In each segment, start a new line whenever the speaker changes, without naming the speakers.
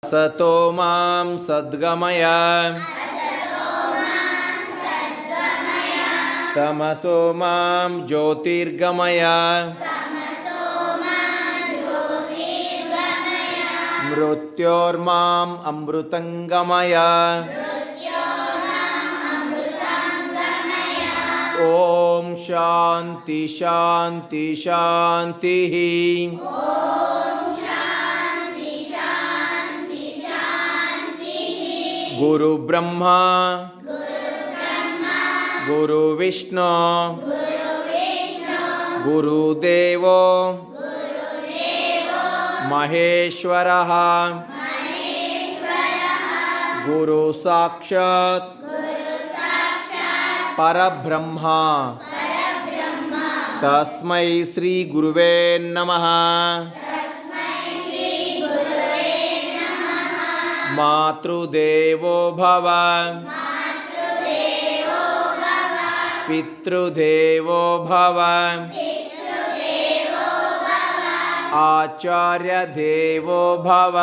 असतो मां सद्गमय तमसो मां ज्योतिर्गमय मृत्योर्माम् अमृतंगमय ओम शांति शांति शांति। गुरु ब्रह्मा गुरु विष्णु गुरुदेवो महेश्वरः गुरु साक्षात् परब्रह्म तस्मै श्री गुरुवे नमः। मातृदेवो भव पितृदेवो भव आचार्य देवो भव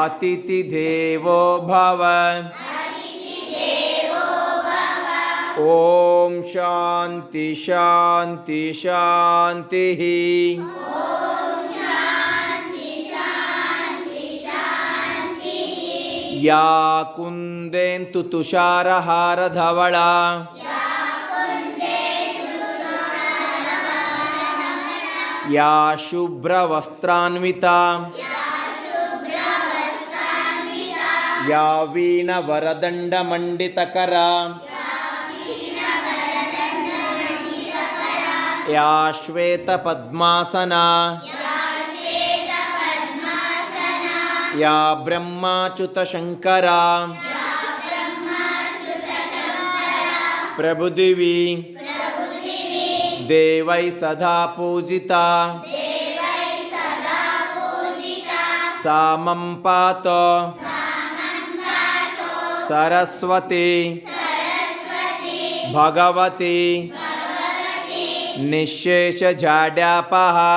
अतिथि देवो भव। ओम शांति शांति शांति। या कुन्देन्तु तुषारहारधवला या शुभ्रवस्त्रान्विता या वीणवरदण्डमण्डितकरा या श्वेतपद्मासना या ब्रह्माच्युतशङ्करा प्रभुदेवी देवै सदा पूजिता सा मम पातु सरस्वती भगवती निःशेषजाड्यापहा।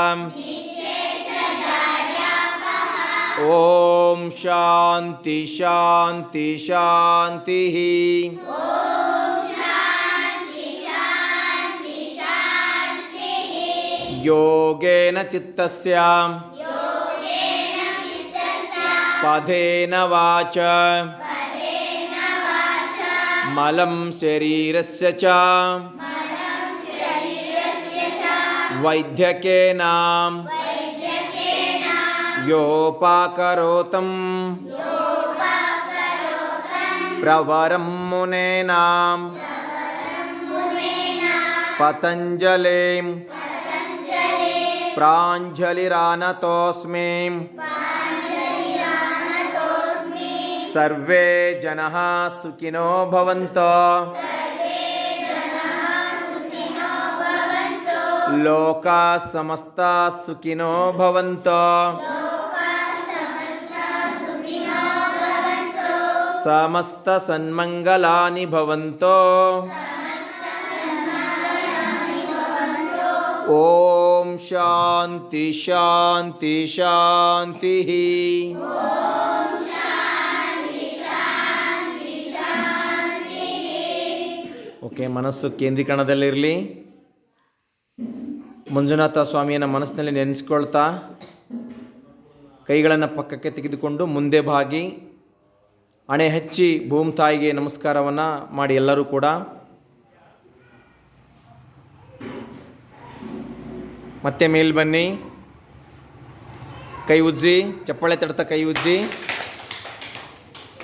ओम शांति शांति शांति। योगेन चित्तस्य पदेन वाच मलं शरीरस्य च वैद्यकेन योपाकरोतं प्रवरं मुनेना पतञ्जलिं प्राञ्जलिरानतोऽस्मि। सर्वे जनाः सुखिनो भवन्तु लोकाः समस्ताः सुखिनो भवन्तु समस्त सन्मंगलानि भवन्तु। ओम शांति शांति शांति। ಓಕೆ, ಮನಸ್ಸು ಕೇಂದ್ರೀಕರಣದಲ್ಲಿರಲಿ. ಮಂಜುನಾಥ ಸ್ವಾಮಿಯನ್ನು ಮನಸ್ಸಿನಲ್ಲಿ ನೆನೆಸ್ಕೊಳ್ತಾ ಕೈಗಳನ್ನು ಪಕ್ಕಕ್ಕೆ ತೆಗೆದುಕೊಂಡು ಮುಂದೆ ಬಾಗಿ ಹಣೆ ಹಚ್ಚಿ ಭೂಮಿತಾಯಿಗೆ ನಮಸ್ಕಾರವನ್ನು ಮಾಡಿ ಎಲ್ಲರೂ ಕೂಡ ಮತ್ತೆ ಮೇಲ್ ಬನ್ನಿ. ಕೈ ಉಜ್ಜಿ, ಚಪ್ಪಾಳೆ ತಡ್ತಾ ಕೈ ಉಜ್ಜಿ.